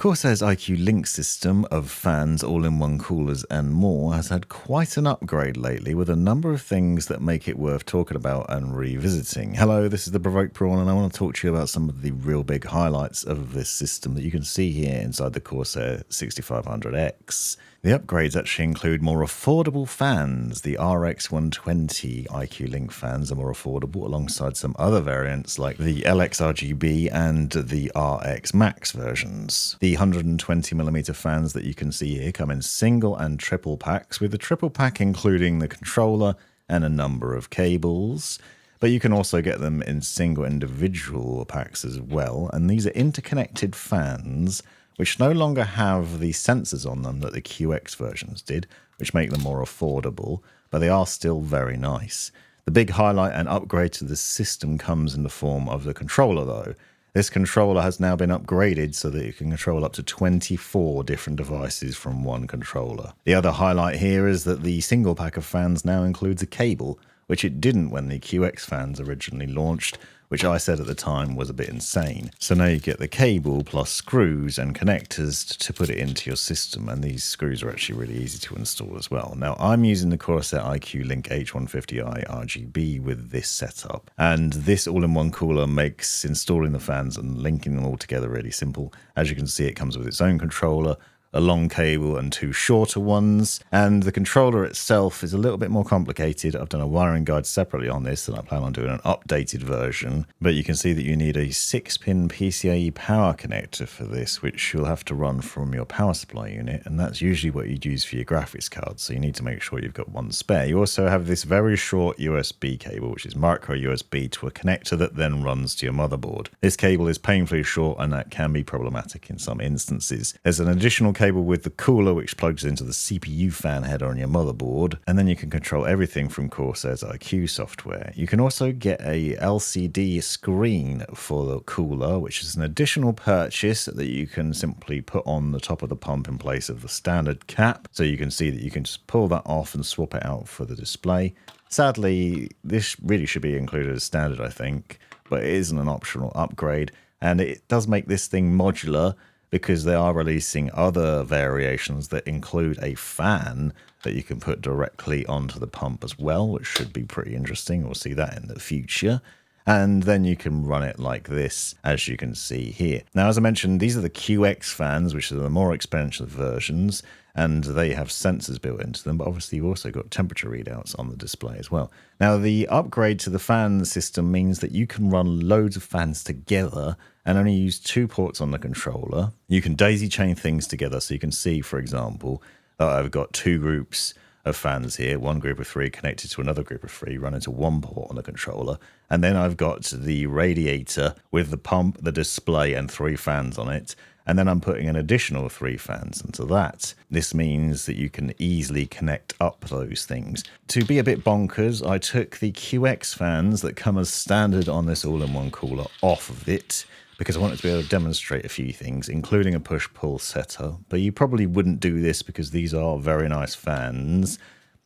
Corsair's iCue Link system of fans, all-in-one coolers and more has had quite an upgrade lately with a number of things that make it worth talking about and revisiting. Hello, this is the Provoked Prawn and I want to talk to you about some of the real big highlights of this system that you can see here inside the Corsair 6500X. The upgrades actually include more affordable fans. The RX 150i iCue Link fans are more affordable alongside some other variants like the LX RGB and the RX Max versions. The 120mm fans that you can see here come in single and triple packs, with the triple pack including the controller and a number of cables. But you can also get them in single individual packs as well, and these are interconnected fans which no longer have the sensors on them that the QX versions did, which make them more affordable, but they are still very nice. The big highlight and upgrade to the system comes in the form of the controller though. This controller has now been upgraded so that you can control up to 24 different devices from one controller. The other highlight here is that the single pack of fans now includes a cable, which it didn't when the QX fans originally launched, which I said at the time was a bit insane. So now you get the cable plus screws and connectors to put it into your system, and these screws are actually really easy to install as well. Now I'm using the Corsair iCue Link H150i RGB with this setup, and this all-in-one cooler makes installing the fans and linking them all together really simple. As you can see, it comes with its own controller, a long cable and two shorter ones, and the controller itself is a little bit more complicated. I've done a wiring guide separately on this and I plan on doing an updated version, but you can see that you need a 6-pin PCIe power connector for this, which you'll have to run from your power supply unit, and that's usually what you'd use for your graphics card, so you need to make sure you've got one spare. You also have this very short USB cable, which is micro USB to a connector that then runs to your motherboard. This cable is painfully short and that can be problematic in some instances. There's an additional cable with the cooler which plugs into the CPU fan header on your motherboard, and then you can control everything from Corsair's iCue software. You can also get a LCD screen for the cooler, which is an additional purchase that you can simply put on the top of the pump in place of the standard cap, so you can see that you can just pull that off and swap it out for the display. Sadly, this really should be included as standard, I think, but it isn't an optional upgrade, and it does make this thing modular, because they are releasing other variations that include a fan that you can put directly onto the pump as well, which should be pretty interesting. We'll see that in the future. And then you can run it like this, as you can see here. Now, as I mentioned, these are the QX fans, which are the more expensive versions, and they have sensors built into them, but obviously you've also got temperature readouts on the display as well. Now, the upgrade to the fan system means that you can run loads of fans together and only use 2 ports on the controller. You can daisy chain things together, so you can see, for example, that I've got 2 groups of fans here, one group of 3 connected to another group of 3, run into 1 port on the controller, and then I've got the radiator with the pump, the display, and 3 fans on it, and then I'm putting an additional 3 fans into that. This means that you can easily connect up those things. To be a bit bonkers, I took the QX fans that come as standard on this all-in-one cooler off of it, because I wanted to be able to demonstrate a few things, including a push-pull setter. But you probably wouldn't do this because these are very nice fans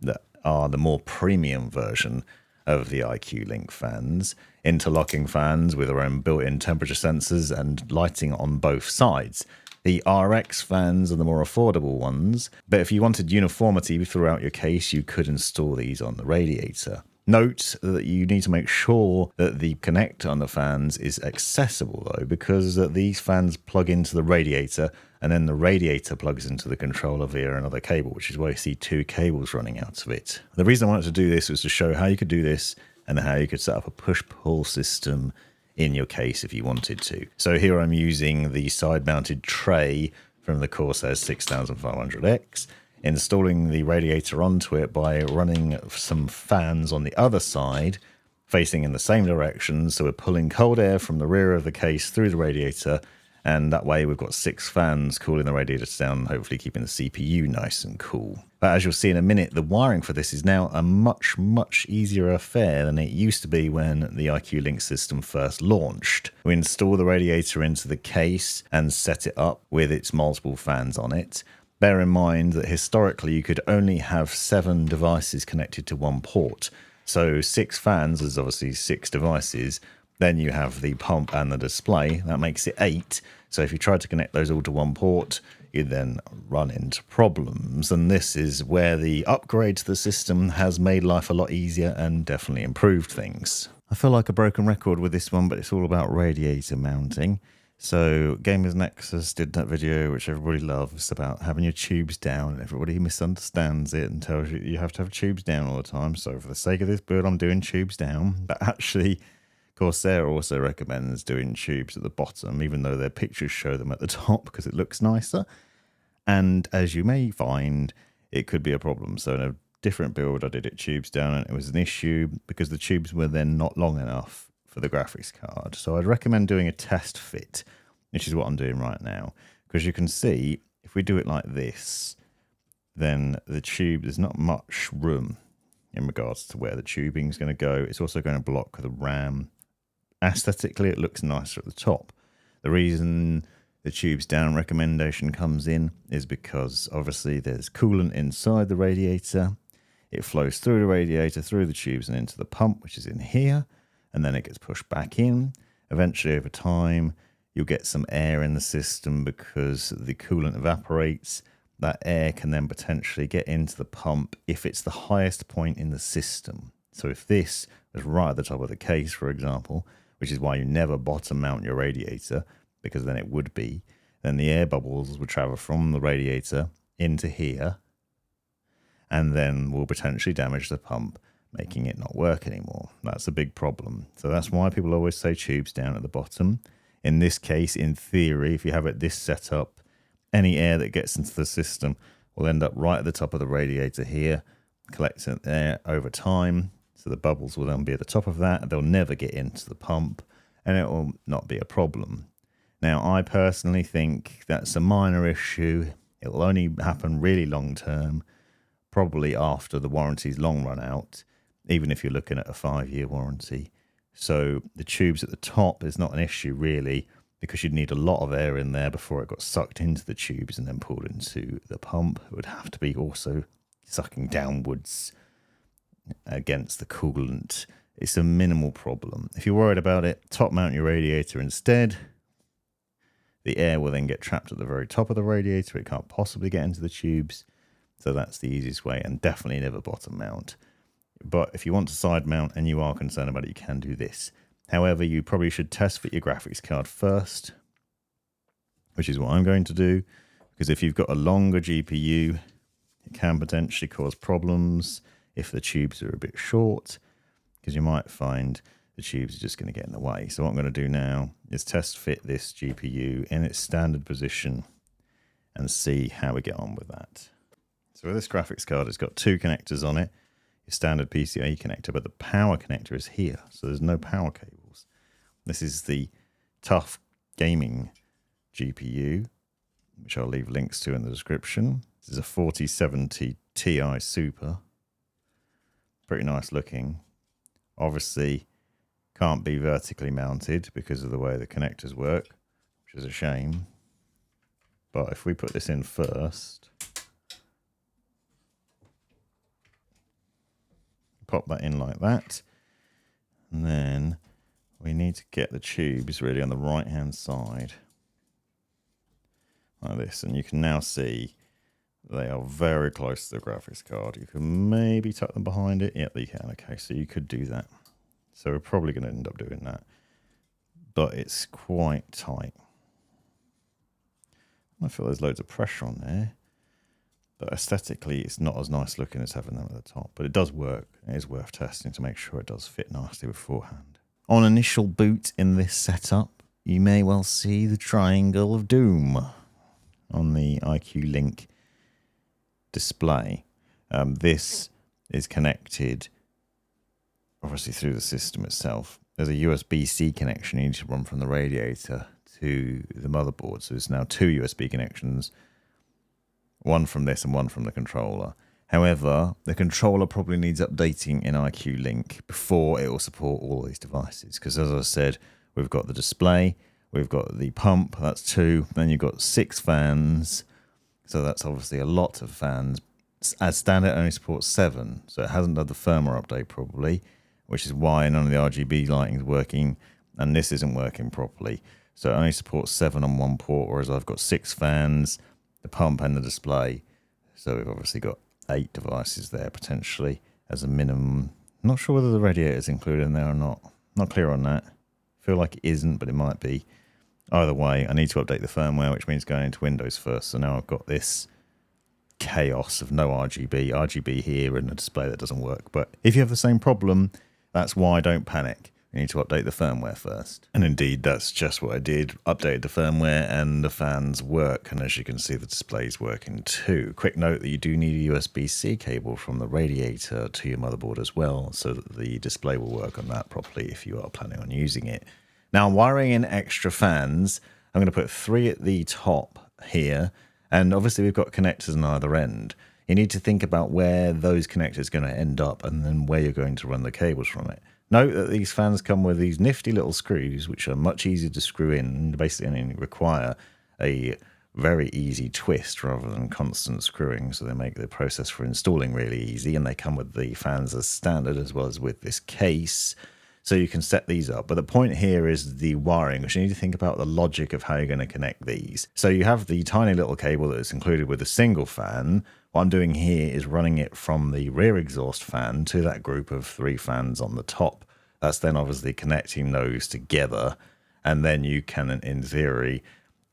that are the more premium version of the iCue Link fans. Interlocking fans with their own built-in temperature sensors and lighting on both sides. The RX fans are the more affordable ones, but if you wanted uniformity throughout your case, you could install these on the radiator. Note that you need to make sure that the connector on the fans is accessible though, because these fans plug into the radiator and then the radiator plugs into the controller via another cable, which is why you see 2 cables running out of it. The reason I wanted to do this was to show how you could do this and how you could set up a push-pull system in your case if you wanted to. So here I'm using the side-mounted tray from the Corsair 6500X, installing the radiator onto it by running some fans on the other side facing in the same direction, so we're pulling cold air from the rear of the case through the radiator, and that way we've got 6 fans cooling the radiator down, hopefully keeping the CPU nice and cool. But as you'll see in a minute, the wiring for this is now a much easier affair than it used to be when the iCue Link system first launched. We install the radiator into the case and set it up with its multiple fans on it. Bear in mind that historically you could only have 7 devices connected to 1 port. So 6 fans is obviously 6 devices. Then you have the pump and the display. That makes it 8. So if you try to connect those all to one port, you then run into problems. And this is where the upgrade to the system has made life a lot easier and definitely improved things. I feel like a broken record with this one, but it's all about radiator mounting. So Gamers Nexus did that video, which everybody loves, about having your tubes down. Everybody misunderstands it and tells you you have to have tubes down all the time. So for the sake of this build, I'm doing tubes down. But actually, Corsair also recommends doing tubes at the bottom, even though their pictures show them at the top because it looks nicer. And as you may find, it could be a problem. So in a different build, I did it tubes down, and it was an issue because the tubes were then not long enough for the graphics card. So I'd recommend doing a test fit, which is what I'm doing right now. Because you can see, if we do it like this, then the tube, there's not much room in regards to where the tubing is going to go. It's also going to block the RAM. Aesthetically, it looks nicer at the top. The reason the tubes down recommendation comes in is because obviously there's coolant inside the radiator. It flows through the radiator, through the tubes and into the pump, which is in here. And then it gets pushed back in. Eventually, over time, you'll get some air in the system because the coolant evaporates. That air can then potentially get into the pump if it's the highest point in the system. So if this was right at the top of the case, for example, which is why you never bottom mount your radiator, because then it would be, then the air bubbles would travel from the radiator into here and then will potentially damage the pump, making it not work anymore. That's a big problem. So that's why people always say tubes down at the bottom. In this case, in theory, if you have it this set up, any air that gets into the system will end up right at the top of the radiator here, collecting air over time. So the bubbles will then be at the top of that. They'll never get into the pump, and it will not be a problem. Now, I personally think that's a minor issue. It will only happen really long term, probably after the warranty's long run out, even if you're looking at a 5-year warranty. So the tubes at the top is not an issue really, because you'd need a lot of air in there before it got sucked into the tubes and then pulled into the pump. It would have to be also sucking downwards against the coolant. It's a minimal problem. If you're worried about it, top mount your radiator instead. The air will then get trapped at the very top of the radiator. It can't possibly get into the tubes. So that's the easiest way, and definitely never bottom mount. But if you want to side mount and you are concerned about it, you can do this. However, you probably should test fit your graphics card first, which is what I'm going to do, because if you've got a longer GPU, it can potentially cause problems if the tubes are a bit short, because you might find the tubes are just going to get in the way. So what I'm going to do now is test fit this GPU in its standard position and see how we get on with that. So with this graphics card, it's got 2 connectors on it. Your standard PCIe connector, but the power connector is here, so there's no power cables. This is the tough gaming GPU, which I'll leave links to in the description. This is a 4070 Ti Super. Pretty nice looking. Obviously, can't be vertically mounted because of the way the connectors work, which is a shame. But if we put this in first, pop that in like that, and then we need to get the tubes really on the right hand side like this, and you can now see they are very close to the graphics card. You can maybe tuck them behind it. Yep, you can. Okay, so you could do that. So we're probably going to end up doing that, but it's quite tight. I feel there's loads of pressure on there, but aesthetically it's not as nice looking as having them at the top, but it does work. It is worth testing to make sure it does fit nicely beforehand. On initial boot in this setup, you may well see the triangle of doom on the iCue link display. This is connected obviously through the system itself. There's a USB-C connection you need to run from the radiator to the motherboard. So it's now 2 USB connections, one from this and one from the controller. However, the controller probably needs updating in iCue Link before it will support all these devices. Because as I said, we've got the display, we've got the pump, that's 2, then you've got 6 fans. So that's obviously a lot of fans. As standard, it only supports 7, so it hasn't done the firmware update probably, which is why none of the RGB lighting is working. and this isn't working properly. So it only supports 7 on one port, whereas I've got 6 fans, the pump and the display. So we've obviously got 8 devices there potentially as a minimum. Not sure whether the radiator is included in there or not. Not clear on that. Feel like it isn't, but it might be. Either way, I need to update the firmware, which means going into Windows first. So now I've got this chaos of no RGB here and a display that doesn't work. But if you have the same problem, that's why. Don't panic. You need to update the firmware first. And indeed, that's just what I did. Updated the firmware and the fans work. And as you can see, the display's working too. Quick note that you do need a USB-C cable from the radiator to your motherboard as well, so that the display will work on that properly if you are planning on using it. Now, wiring in extra fans, I'm going to put 3 at the top here. And obviously, we've got connectors on either end. You need to think about where those connectors are going to end up and then where you're going to run the cables from it. Note that these fans come with these nifty little screws, which are much easier to screw in and basically only require a very easy twist rather than constant screwing. So they make the process for installing really easy, and they come with the fans as standard as well as with this case. So you can set these up. But the point here is the wiring, which you need to think about the logic of how you're going to connect these. So you have the tiny little cable that is included with a single fan. What I'm doing here is running it from the rear exhaust fan to that group of 3 fans on the top. That's then obviously connecting those together. And then you can, in theory,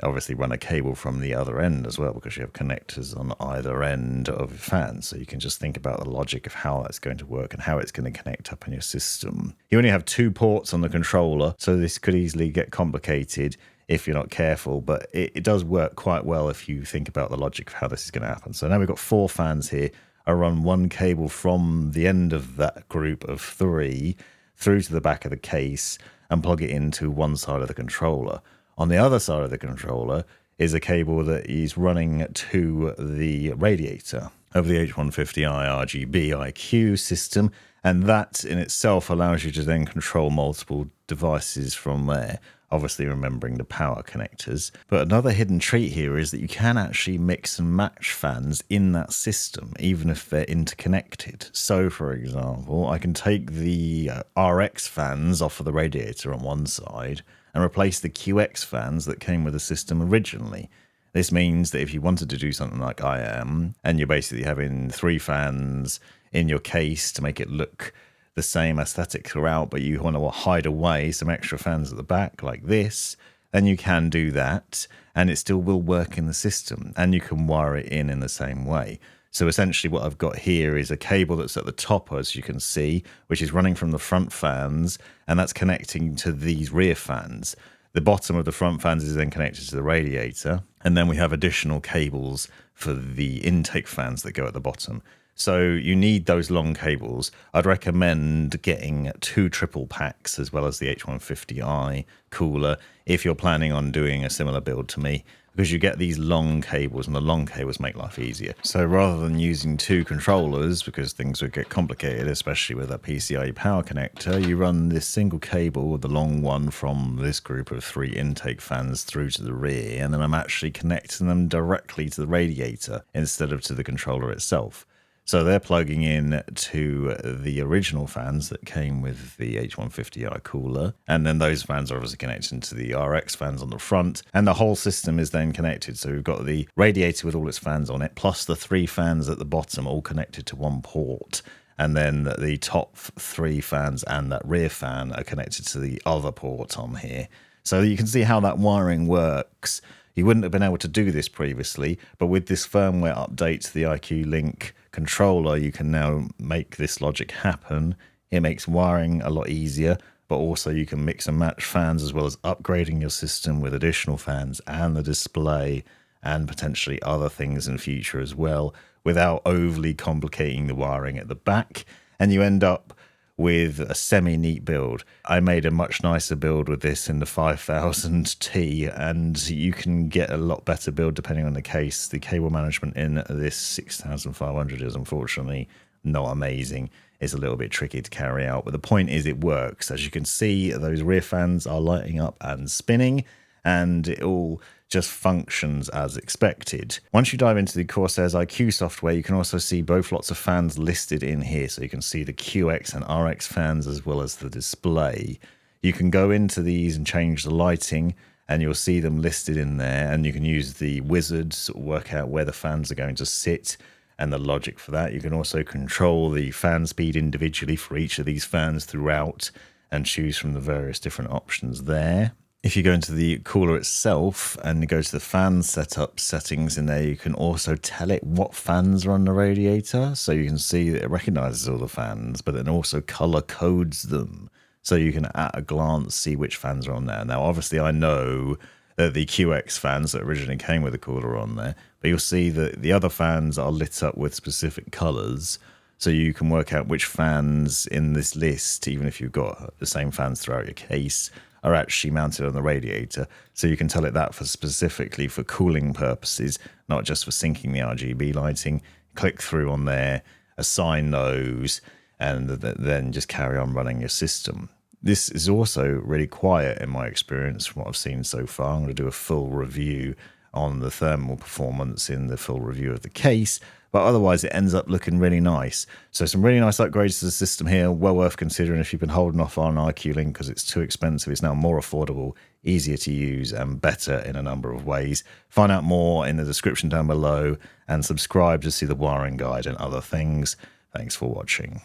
obviously run a cable from the other end as well, because you have connectors on either end of the fan. So you can just think about the logic of how that's going to work and how it's going to connect up in your system. You only have 2 ports on the controller, so this could easily get complicated if you're not careful, but it does work quite well if you think about the logic of how this is going to happen. So now we've got 4 fans here. I run 1 cable from the end of that group of 3 through to the back of the case and plug it into one side of the controller. On the other side of the controller is a cable that is running to the radiator of the H150i RGB iCue system, and that in itself allows you to then control multiple devices from there, obviously remembering the power connectors. But another hidden treat here is that you can actually mix and match fans in that system, even if they're interconnected. So, for example, I can take the RX fans off of the radiator on one side and replace the QX fans that came with the system originally. This means that if you wanted to do something like I am, and you're basically having 3 fans in your case to make it look the same aesthetic throughout, but you want to hide away some extra fans at the back like this, then you can do that, and it still will work in the system, and you can wire it in the same way. So essentially what I've got here is a cable that's at the top, as you can see, which is running from the front fans, and that's connecting to these rear fans. The bottom of the front fans is then connected to the radiator, and then we have additional cables for the intake fans that go at the bottom. So you need those long cables. I'd recommend getting 2 triple packs as well as the H150i cooler if you're planning on doing a similar build to me, because you get these long cables, and the long cables make life easier. So rather than using 2 controllers, because things would get complicated, especially with that PCIe power connector, you run this single cable, the long one, from this group of 3 intake fans through to the rear, and then I'm actually connecting them directly to the radiator instead of to the controller itself. So they're plugging in to the original fans that came with the H150i cooler, and then those fans are obviously connected to the RX fans on the front, and the whole system is then connected. So we've got the radiator with all its fans on it, plus the 3 fans at the bottom all connected to one port, and then the top 3 fans and that rear fan are connected to the other port on here. So you can see how that wiring works. You wouldn't have been able to do this previously, but with this firmware update to the iCue Link controller, you can now make this logic happen. It makes wiring a lot easier, but also you can mix and match fans as well as upgrading your system with additional fans and the display and potentially other things in the future as well, without overly complicating the wiring at the back, and you end up with a semi-neat build. I made a much nicer build with this in the 5000T, and you can get a lot better build depending on the case. The cable management in this 6500 is unfortunately not amazing. It's a little bit tricky to carry out, but the point is it works. As you can see, those rear fans are lighting up and spinning, and it all just functions as expected. Once you dive into the Corsair's iCue software, you can also see both lots of fans listed in here. So you can see the QX and RX fans as well as the display. You can go into these and change the lighting, and you'll see them listed in there, and you can use the wizard to work out where the fans are going to sit and the logic for that. You can also control the fan speed individually for each of these fans throughout and choose from the various different options there. If you go into the cooler itself and you go to the fan setup settings in there, you can also tell it what fans are on the radiator. So you can see that it recognizes all the fans, but then also color codes them. So you can at a glance see which fans are on there. Now, obviously, I know that the QX fans that originally came with the cooler are on there, but you'll see that the other fans are lit up with specific colors. So you can work out which fans in this list, even if you've got the same fans throughout your case, are actually mounted on the radiator. So you can tell it that for specifically for cooling purposes, not just for syncing the RGB lighting. Click through on there, assign those, and then just carry on running your system. This is also really quiet in my experience from what I've seen so far. I'm going to do a full review on the thermal performance in the full review of the case, but otherwise it ends up looking really nice. So some really nice upgrades to the system here, well worth considering if you've been holding off on iCue Link because it's too expensive. It's now more affordable, easier to use, and better in a number of ways. Find out more in the description down below and subscribe to see the wiring guide and other things. Thanks for watching.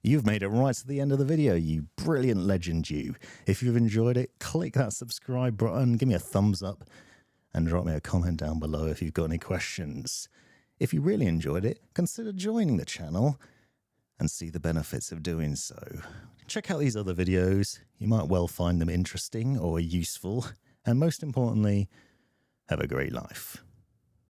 You've made it right to the end of the video, you brilliant legend you. If you've enjoyed it, click that subscribe button, give me a thumbs up, and drop me a comment down below if you've got any questions. If you really enjoyed it, consider joining the channel and see the benefits of doing so. Check out these other videos, you might well find them interesting or useful, and most importantly, have a great life.